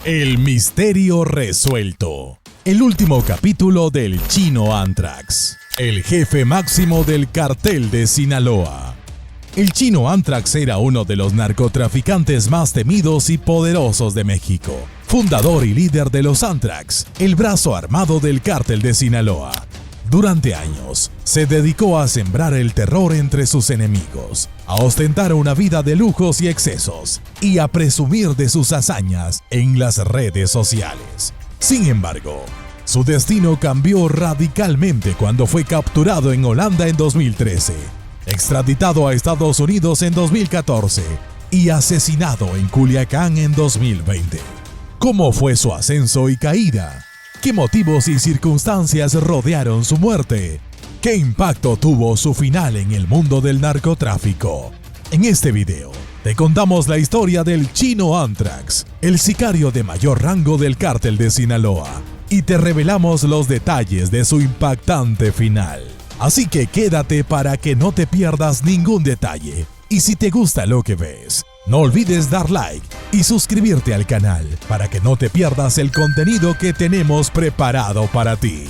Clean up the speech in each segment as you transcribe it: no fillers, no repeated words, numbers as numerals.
El misterio resuelto. El último capítulo del Chino Anthrax, el jefe máximo del cartel de Sinaloa. El Chino Anthrax era uno de los narcotraficantes más temidos y poderosos de México, fundador y líder de los Anthrax, el brazo armado del cártel de Sinaloa. Durante años, se dedicó a sembrar el terror entre sus enemigos, a ostentar una vida de lujos y excesos, y a presumir de sus hazañas en las redes sociales. Sin embargo, su destino cambió radicalmente cuando fue capturado en Holanda en 2013, extraditado a Estados Unidos en 2014 y asesinado en Culiacán en 2020. ¿Cómo fue su ascenso y caída? ¿Qué motivos y circunstancias rodearon su muerte? ¿Qué impacto tuvo su final en el mundo del narcotráfico? En este video, te contamos la historia del Chino Anthrax, el sicario de mayor rango del cártel de Sinaloa, y te revelamos los detalles de su impactante final. Así que quédate para que no te pierdas ningún detalle. Y si te gusta lo que ves, no olvides dar like y suscribirte al canal para que no te pierdas el contenido que tenemos preparado para ti.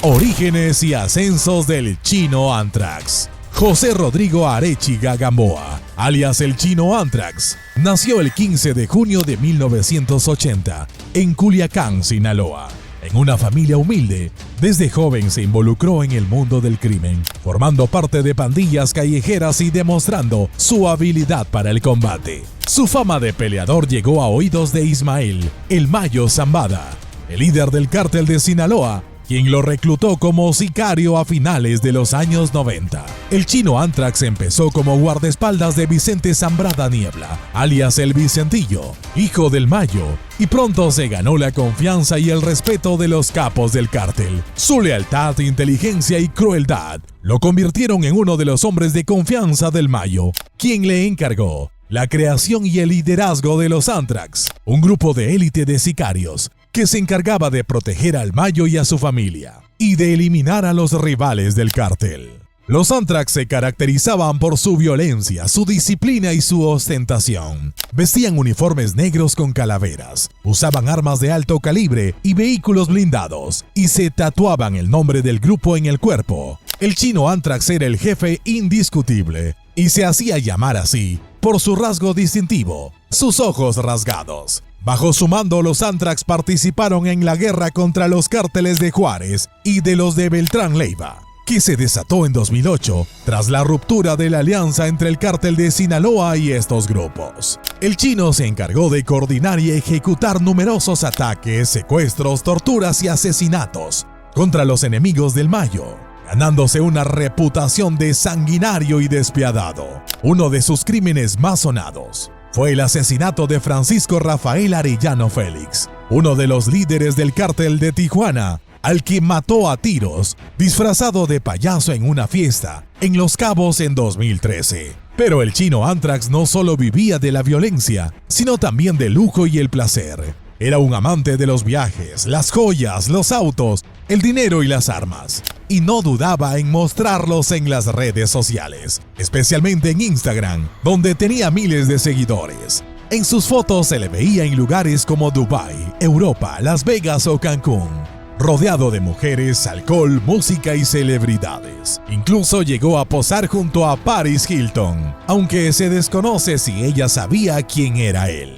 Orígenes y ascensos del Chino Anthrax. José Rodrigo Arechiga Gamboa, alias el Chino Anthrax, nació el 15 de junio de 1980 en Culiacán, Sinaloa. En una familia humilde, desde joven se involucró en el mundo del crimen, formando parte de pandillas callejeras y demostrando su habilidad para el combate. Su fama de peleador llegó a oídos de Ismael "El Mayo" Zambada, el líder del cártel de Sinaloa, quien lo reclutó como sicario a finales de los años 90. El Chino Anthrax empezó como guardaespaldas de Vicente Zambrada Niebla, alias el Vicentillo, hijo del Mayo, y pronto se ganó la confianza y el respeto de los capos del cártel. Su lealtad, inteligencia y crueldad lo convirtieron en uno de los hombres de confianza del Mayo, quien le encargó la creación y el liderazgo de los Anthrax, un grupo de élite de sicarios que se encargaba de proteger al Mayo y a su familia, y de eliminar a los rivales del cártel. Los Anthrax se caracterizaban por su violencia, su disciplina y su ostentación. Vestían uniformes negros con calaveras, usaban armas de alto calibre y vehículos blindados, y se tatuaban el nombre del grupo en el cuerpo. El Chino Anthrax era el jefe indiscutible, y se hacía llamar así por su rasgo distintivo, sus ojos rasgados. Bajo su mando, los Anthrax participaron en la guerra contra los cárteles de Juárez y de los de Beltrán Leiva, que se desató en 2008 tras la ruptura de la alianza entre el cártel de Sinaloa y estos grupos. El Chino se encargó de coordinar y ejecutar numerosos ataques, secuestros, torturas y asesinatos contra los enemigos del Mayo, ganándose una reputación de sanguinario y despiadado. Uno de sus crímenes más sonados fue el asesinato de Francisco Rafael Arellano Félix, uno de los líderes del cártel de Tijuana, al que mató a tiros, disfrazado de payaso en una fiesta en Los Cabos en 2013. Pero el Chino Anthrax no solo vivía de la violencia, sino también del lujo y el placer. Era un amante de los viajes, las joyas, los autos, el dinero y las armas, y no dudaba en mostrarlos en las redes sociales, especialmente en Instagram, donde tenía miles de seguidores. En sus fotos se le veía en lugares como Dubái, Europa, Las Vegas o Cancún, rodeado de mujeres, alcohol, música y celebridades. Incluso llegó a posar junto a Paris Hilton, aunque se desconoce si ella sabía quién era él.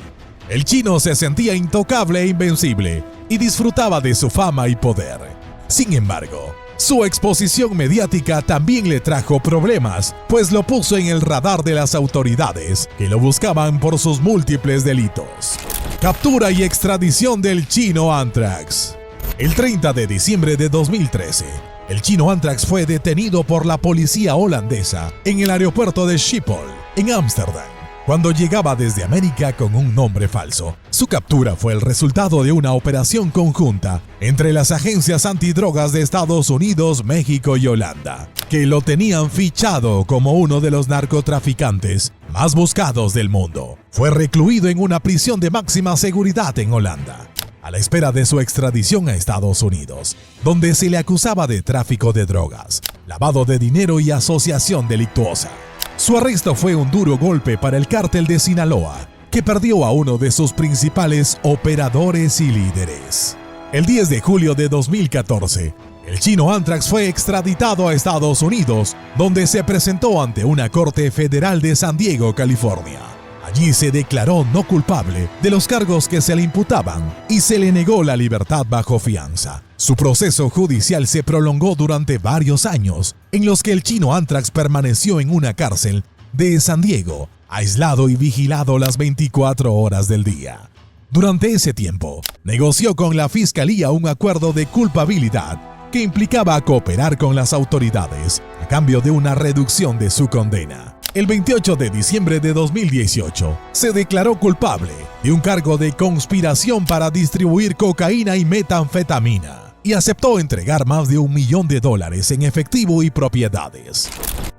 El Chino se sentía intocable e invencible y disfrutaba de su fama y poder. Sin embargo, su exposición mediática también le trajo problemas, pues lo puso en el radar de las autoridades, que lo buscaban por sus múltiples delitos. Captura y extradición del Chino Anthrax. El 30 de diciembre de 2013, el Chino Anthrax fue detenido por la policía holandesa en el aeropuerto de Schiphol, en Ámsterdam, cuando llegaba desde América con un nombre falso. Su captura fue el resultado de una operación conjunta entre las agencias antidrogas de Estados Unidos, México y Holanda, que lo tenían fichado como uno de los narcotraficantes más buscados del mundo. Fue recluido en una prisión de máxima seguridad en Holanda, a la espera de su extradición a Estados Unidos, donde se le acusaba de tráfico de drogas, lavado de dinero y asociación delictuosa. Su arresto fue un duro golpe para el cártel de Sinaloa, que perdió a uno de sus principales operadores y líderes. El 10 de julio de 2014, el chino Anthrax fue extraditado a Estados Unidos, donde se presentó ante una corte federal de San Diego, California. Allí se declaró no culpable de los cargos que se le imputaban y se le negó la libertad bajo fianza. Su proceso judicial se prolongó durante varios años, en los que el chino Anthrax permaneció en una cárcel de San Diego, aislado y vigilado las 24 horas del día. Durante ese tiempo, negoció con la fiscalía un acuerdo de culpabilidad que implicaba cooperar con las autoridades a cambio de una reducción de su condena. El 28 de diciembre de 2018, se declaró culpable de un cargo de conspiración para distribuir cocaína y metanfetamina y aceptó entregar más de $1 millón en efectivo y propiedades.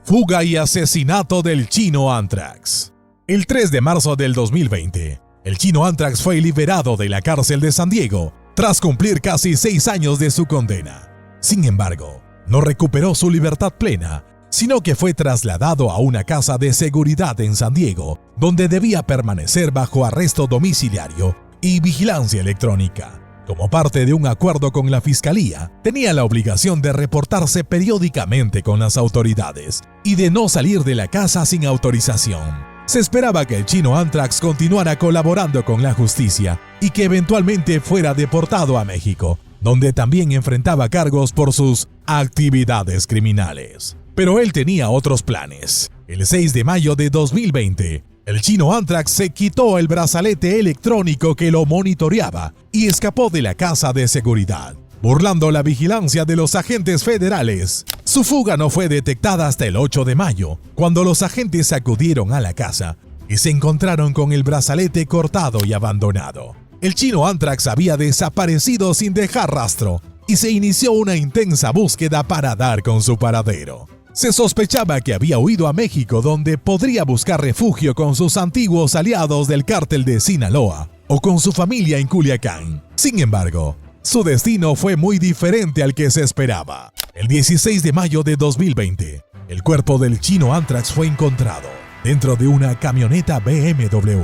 Fuga y asesinato del chino Anthrax. El 3 de marzo del 2020, el chino Anthrax fue liberado de la cárcel de San Diego tras cumplir casi 6 años de su condena. Sin embargo, no recuperó su libertad plena, sino que fue trasladado a una casa de seguridad en San Diego, donde debía permanecer bajo arresto domiciliario y vigilancia electrónica. Como parte de un acuerdo con la fiscalía, tenía la obligación de reportarse periódicamente con las autoridades y de no salir de la casa sin autorización. Se esperaba que el chino Anthrax continuara colaborando con la justicia y que eventualmente fuera deportado a México, donde también enfrentaba cargos por sus actividades criminales. Pero él tenía otros planes. El 6 de mayo de 2020, el chino Anthrax se quitó el brazalete electrónico que lo monitoreaba y escapó de la casa de seguridad, burlando la vigilancia de los agentes federales. Su fuga no fue detectada hasta el 8 de mayo, cuando los agentes acudieron a la casa y se encontraron con el brazalete cortado y abandonado. El chino Anthrax había desaparecido sin dejar rastro y se inició una intensa búsqueda para dar con su paradero. Se sospechaba que había huido a México, donde podría buscar refugio con sus antiguos aliados del cártel de Sinaloa o con su familia en Culiacán. Sin embargo, su destino fue muy diferente al que se esperaba. El 16 de mayo de 2020, el cuerpo del chino Anthrax fue encontrado dentro de una camioneta BMW,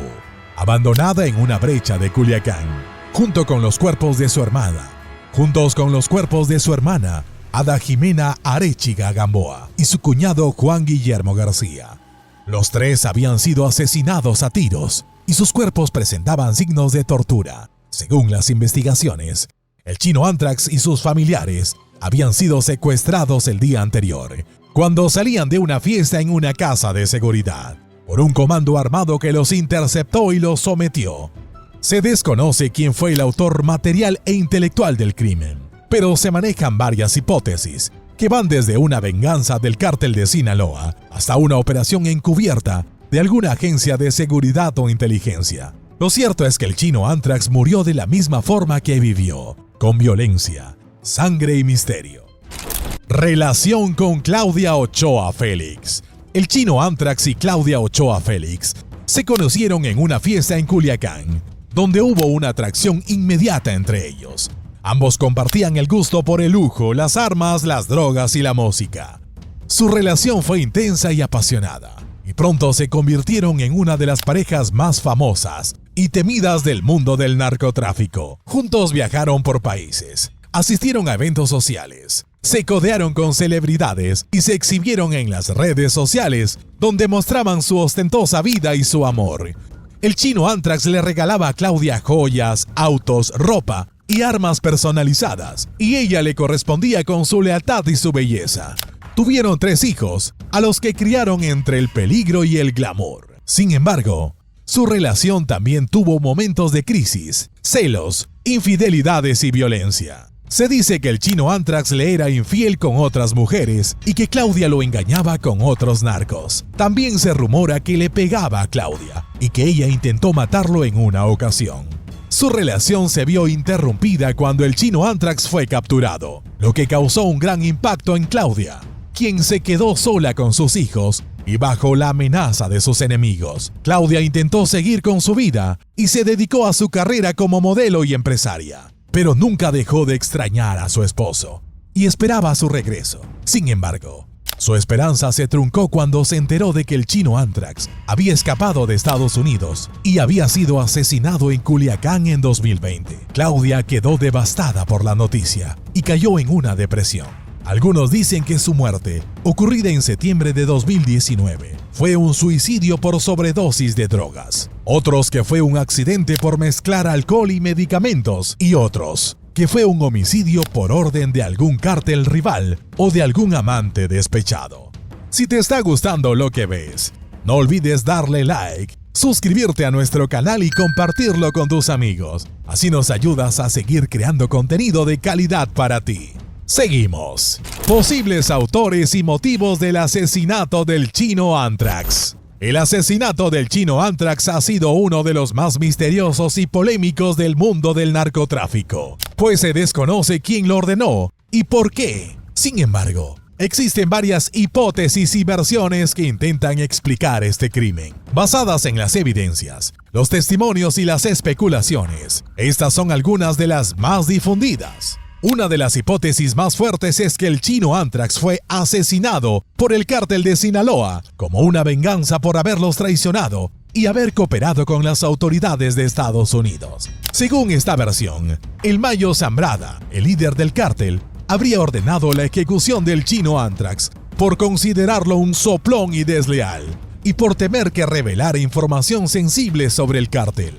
abandonada en una brecha de Culiacán, junto con los cuerpos de su hermana, Ada Jimena Arechiga Gamboa, y su cuñado Juan Guillermo García. Los tres habían sido asesinados a tiros y sus cuerpos presentaban signos de tortura. Según las investigaciones, el chino Anthrax y sus familiares habían sido secuestrados el día anterior, cuando salían de una fiesta en una casa de seguridad, por un comando armado que los interceptó y los sometió. Se desconoce quién fue el autor material e intelectual del crimen, pero se manejan varias hipótesis que van desde una venganza del cártel de Sinaloa hasta una operación encubierta de alguna agencia de seguridad o inteligencia. Lo cierto es que el chino Anthrax murió de la misma forma que vivió, con violencia, sangre y misterio. Relación con Claudia Ochoa Félix. El chino Anthrax y Claudia Ochoa Félix se conocieron en una fiesta en Culiacán, donde hubo una atracción inmediata entre ellos. Ambos compartían el gusto por el lujo, las armas, las drogas y la música. Su relación fue intensa y apasionada, y pronto se convirtieron en una de las parejas más famosas y temidas del mundo del narcotráfico. Juntos viajaron por países, asistieron a eventos sociales, se codearon con celebridades y se exhibieron en las redes sociales, donde mostraban su ostentosa vida y su amor. El chino Anthrax le regalaba a Claudia joyas, autos, ropa y armas personalizadas, y ella le correspondía con su lealtad y su belleza. Tuvieron 3 hijos, a los que criaron entre el peligro y el glamour. Sin embargo, su relación también tuvo momentos de crisis, celos, infidelidades y violencia. Se dice que el chino Anthrax le era infiel con otras mujeres y que Claudia lo engañaba con otros narcos. También se rumora que le pegaba a Claudia y que ella intentó matarlo en una ocasión. Su relación se vio interrumpida cuando el chino Anthrax fue capturado, lo que causó un gran impacto en Claudia, quien se quedó sola con sus hijos y bajo la amenaza de sus enemigos. Claudia intentó seguir con su vida y se dedicó a su carrera como modelo y empresaria, pero nunca dejó de extrañar a su esposo y esperaba su regreso. Sin embargo, Su esperanza se truncó cuando se enteró de que el Chino Anthrax había escapado de Estados Unidos y había sido asesinado en Culiacán en 2020. Claudia quedó devastada por la noticia y cayó en una depresión. Algunos dicen que su muerte, ocurrida en septiembre de 2019, fue un suicidio por sobredosis de drogas. Otros que fue un accidente por mezclar alcohol y medicamentos, y otros que fue un homicidio por orden de algún cártel rival o de algún amante despechado. Si te está gustando lo que ves, no olvides darle like, suscribirte a nuestro canal y compartirlo con tus amigos. Así nos ayudas a seguir creando contenido de calidad para ti. Seguimos. Posibles autores y motivos del asesinato del Chino Anthrax. El asesinato del Chino Anthrax ha sido uno de los más misteriosos y polémicos del mundo del narcotráfico, pues se desconoce quién lo ordenó y por qué. Sin embargo, existen varias hipótesis y versiones que intentan explicar este crimen, basadas en las evidencias, los testimonios y las especulaciones. Estas son algunas de las más difundidas. Una de las hipótesis más fuertes es que el Chino Anthrax fue asesinado por el cártel de Sinaloa como una venganza por haberlos traicionado y haber cooperado con las autoridades de Estados Unidos. Según esta versión, el Mayo Zambada, el líder del cártel, habría ordenado la ejecución del Chino Anthrax por considerarlo un soplón y desleal y por temer que revelara información sensible sobre el cártel.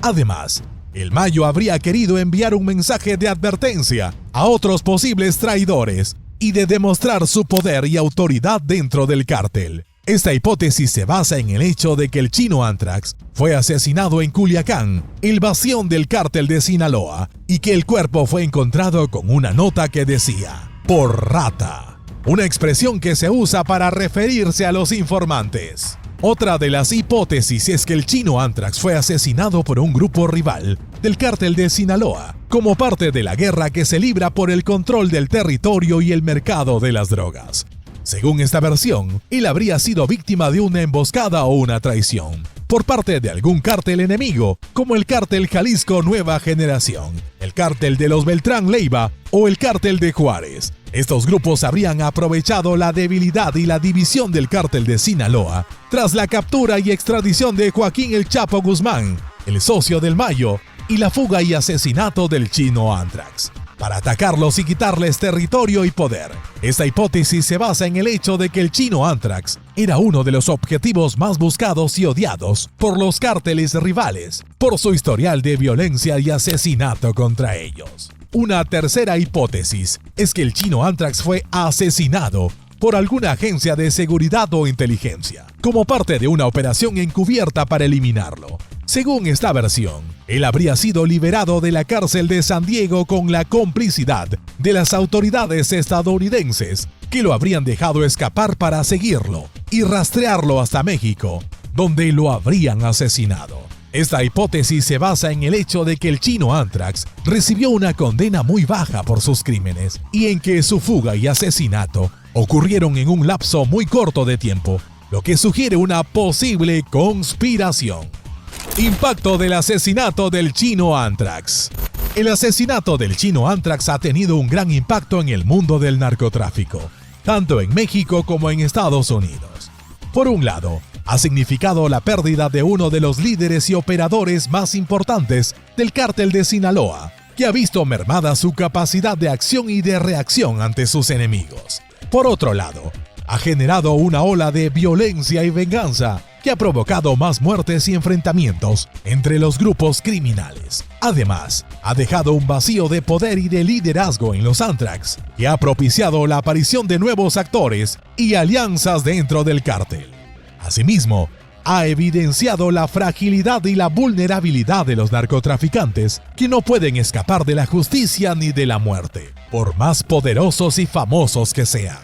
Además, el Mayo habría querido enviar un mensaje de advertencia a otros posibles traidores y de demostrar su poder y autoridad dentro del cártel. Esta hipótesis se basa en el hecho de que el Chino Anthrax fue asesinado en Culiacán, el bastión del cártel de Sinaloa, y que el cuerpo fue encontrado con una nota que decía "por rata", una expresión que se usa para referirse a los informantes. Otra de las hipótesis es que el Chino Anthrax fue asesinado por un grupo rival del cártel de Sinaloa, como parte de la guerra que se libra por el control del territorio y el mercado de las drogas. Según esta versión, él habría sido víctima de una emboscada o una traición por parte de algún cártel enemigo, como el cártel Jalisco Nueva Generación, el cártel de los Beltrán Leiva o el cártel de Juárez. Estos grupos habrían aprovechado la debilidad y la división del cártel de Sinaloa tras la captura y extradición de Joaquín El Chapo Guzmán, el socio del Mayo, y la fuga y asesinato del Chino Anthrax, para atacarlos y quitarles territorio y poder. Esta hipótesis se basa en el hecho de que el Chino Anthrax era uno de los objetivos más buscados y odiados por los cárteles rivales, por su historial de violencia y asesinato contra ellos. Una tercera hipótesis es que el Chino Anthrax fue asesinado por alguna agencia de seguridad o inteligencia, como parte de una operación encubierta para eliminarlo. Según esta versión, él habría sido liberado de la cárcel de San Diego con la complicidad de las autoridades estadounidenses, que lo habrían dejado escapar para seguirlo y rastrearlo hasta México, donde lo habrían asesinado. Esta hipótesis se basa en el hecho de que el Chino Anthrax recibió una condena muy baja por sus crímenes y en que su fuga y asesinato ocurrieron en un lapso muy corto de tiempo, lo que sugiere una posible conspiración. Impacto del asesinato del Chino Anthrax. El asesinato del Chino Anthrax ha tenido un gran impacto en el mundo del narcotráfico, tanto en México como en Estados Unidos. Por un lado, ha significado la pérdida de uno de los líderes y operadores más importantes del cártel de Sinaloa, que ha visto mermada su capacidad de acción y de reacción ante sus enemigos. Por otro lado, ha generado una ola de violencia y venganza que ha provocado más muertes y enfrentamientos entre los grupos criminales. Además, ha dejado un vacío de poder y de liderazgo en los Anthrax, que ha propiciado la aparición de nuevos actores y alianzas dentro del cártel. Asimismo, ha evidenciado la fragilidad y la vulnerabilidad de los narcotraficantes, que no pueden escapar de la justicia ni de la muerte, por más poderosos y famosos que sean.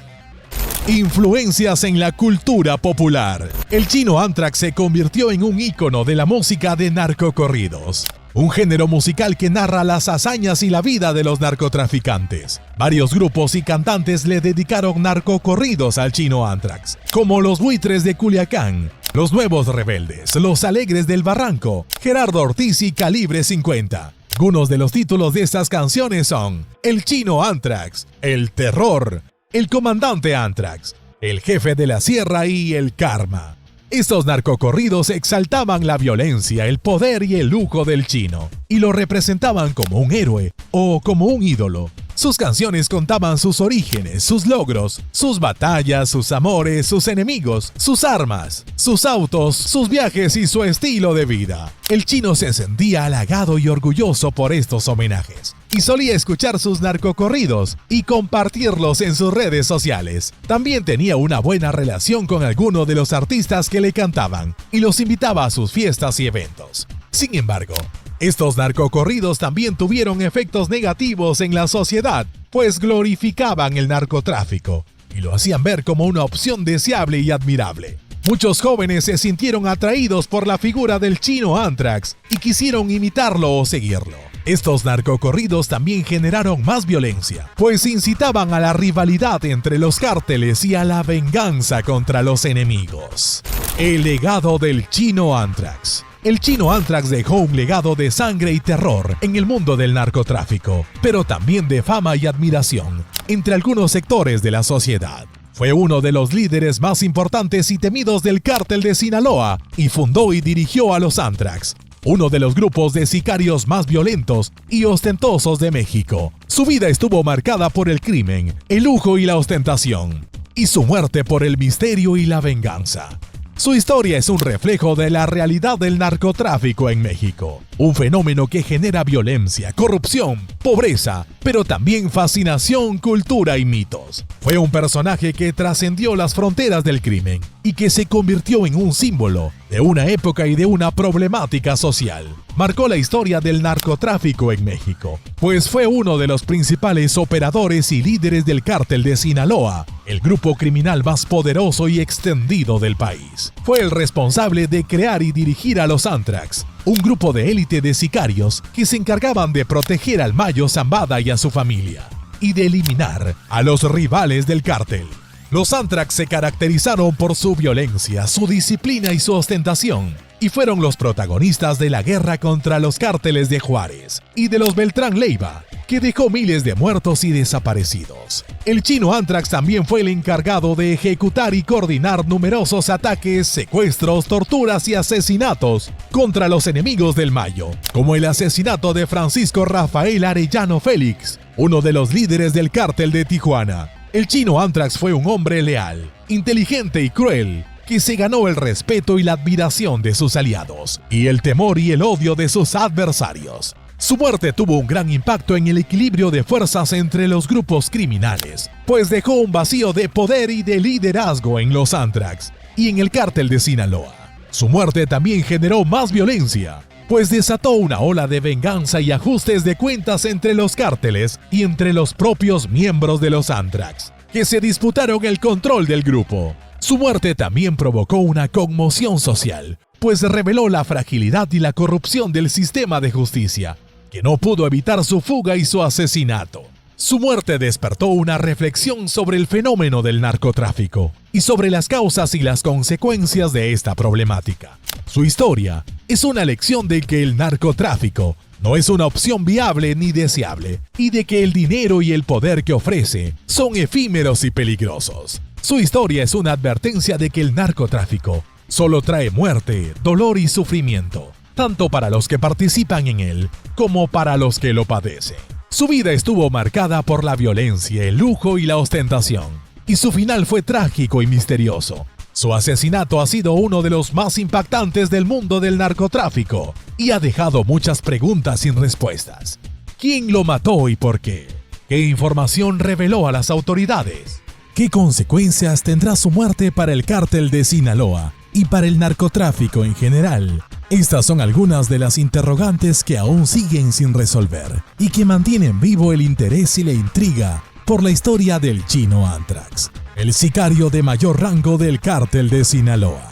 Influencias en la cultura popular. El Chino Anthrax se convirtió en un ícono de la música de narcocorridos, un género musical que narra las hazañas y la vida de los narcotraficantes. Varios grupos y cantantes le dedicaron narcocorridos al Chino Anthrax, como los Buitres de Culiacán, los Nuevos Rebeldes, los Alegres del Barranco, Gerardo Ortiz y Calibre 50. Algunos de los títulos de estas canciones son El Chino Anthrax, El Terror, El Comandante Anthrax, El Jefe de la Sierra y El Karma. Estos narcocorridos exaltaban la violencia, el poder y el lujo del chino, y lo representaban como un héroe o como un ídolo. Sus canciones contaban sus orígenes, sus logros, sus batallas, sus amores, sus enemigos, sus armas, sus autos, sus viajes y su estilo de vida. El chino se sentía halagado y orgulloso por estos homenajes, y solía escuchar sus narcocorridos y compartirlos en sus redes sociales. También tenía una buena relación con algunos de los artistas que le cantaban, y los invitaba a sus fiestas y eventos. Sin embargo, estos narcocorridos también tuvieron efectos negativos en la sociedad, pues glorificaban el narcotráfico y lo hacían ver como una opción deseable y admirable. Muchos jóvenes se sintieron atraídos por la figura del Chino Anthrax y quisieron imitarlo o seguirlo. Estos narcocorridos también generaron más violencia, pues incitaban a la rivalidad entre los cárteles y a la venganza contra los enemigos. El legado del Chino Anthrax. El Chino Anthrax dejó un legado de sangre y terror en el mundo del narcotráfico, pero también de fama y admiración entre algunos sectores de la sociedad. Fue uno de los líderes más importantes y temidos del cártel de Sinaloa y fundó y dirigió a los Anthrax, uno de los grupos de sicarios más violentos y ostentosos de México. Su vida estuvo marcada por el crimen, el lujo y la ostentación, y su muerte por el misterio y la venganza. Su historia es un reflejo de la realidad del narcotráfico en México, un fenómeno que genera violencia, corrupción, pobreza, pero también fascinación, cultura y mitos. Fue un personaje que trascendió las fronteras del crimen y que se convirtió en un símbolo de una época y de una problemática social. Marcó la historia del narcotráfico en México, pues fue uno de los principales operadores y líderes del cártel de Sinaloa, el grupo criminal más poderoso y extendido del país. Fue el responsable de crear y dirigir a los Anthrax, un grupo de élite de sicarios que se encargaban de proteger al Mayo Zambada y a su familia, y de eliminar a los rivales del cártel. Los Anthrax se caracterizaron por su violencia, su disciplina y su ostentación, y fueron los protagonistas de la guerra contra los cárteles de Juárez y de los Beltrán Leiva, que dejó miles de muertos y desaparecidos. El Chino Anthrax también fue el encargado de ejecutar y coordinar numerosos ataques, secuestros, torturas y asesinatos contra los enemigos del Mayo, como el asesinato de Francisco Rafael Arellano Félix, uno de los líderes del cártel de Tijuana. El Chino Anthrax fue un hombre leal, inteligente y cruel, que se ganó el respeto y la admiración de sus aliados, y el temor y el odio de sus adversarios. Su muerte tuvo un gran impacto en el equilibrio de fuerzas entre los grupos criminales, pues dejó un vacío de poder y de liderazgo en los Anthrax y en el cártel de Sinaloa. Su muerte también generó más violencia, pues desató una ola de venganza y ajustes de cuentas entre los cárteles y entre los propios miembros de los Anthrax, que se disputaron el control del grupo. Su muerte también provocó una conmoción social, pues reveló la fragilidad y la corrupción del sistema de justicia, que no pudo evitar su fuga y su asesinato. Su muerte despertó una reflexión sobre el fenómeno del narcotráfico y sobre las causas y las consecuencias de esta problemática. Su historia es una lección de que el narcotráfico no es una opción viable ni deseable, y de que el dinero y el poder que ofrece son efímeros y peligrosos. Su historia es una advertencia de que el narcotráfico solo trae muerte, dolor y sufrimiento, tanto para los que participan en él como para los que lo padecen. Su vida estuvo marcada por la violencia, el lujo y la ostentación, y su final fue trágico y misterioso. Su asesinato ha sido uno de los más impactantes del mundo del narcotráfico y ha dejado muchas preguntas sin respuestas. ¿Quién lo mató y por qué? ¿Qué información reveló a las autoridades? ¿Qué consecuencias tendrá su muerte para el cártel de Sinaloa y para el narcotráfico en general? Estas son algunas de las interrogantes que aún siguen sin resolver y que mantienen vivo el interés y la intriga por la historia del Chino Anthrax, el sicario de mayor rango del cártel de Sinaloa.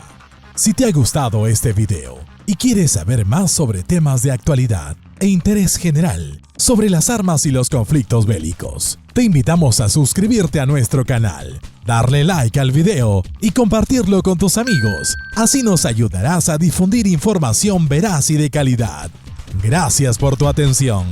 Si te ha gustado este video y quieres saber más sobre temas de actualidad e interés general sobre las armas y los conflictos bélicos, te invitamos a suscribirte a nuestro canal, darle like al video y compartirlo con tus amigos. Así nos ayudarás a difundir información veraz y de calidad. Gracias por tu atención.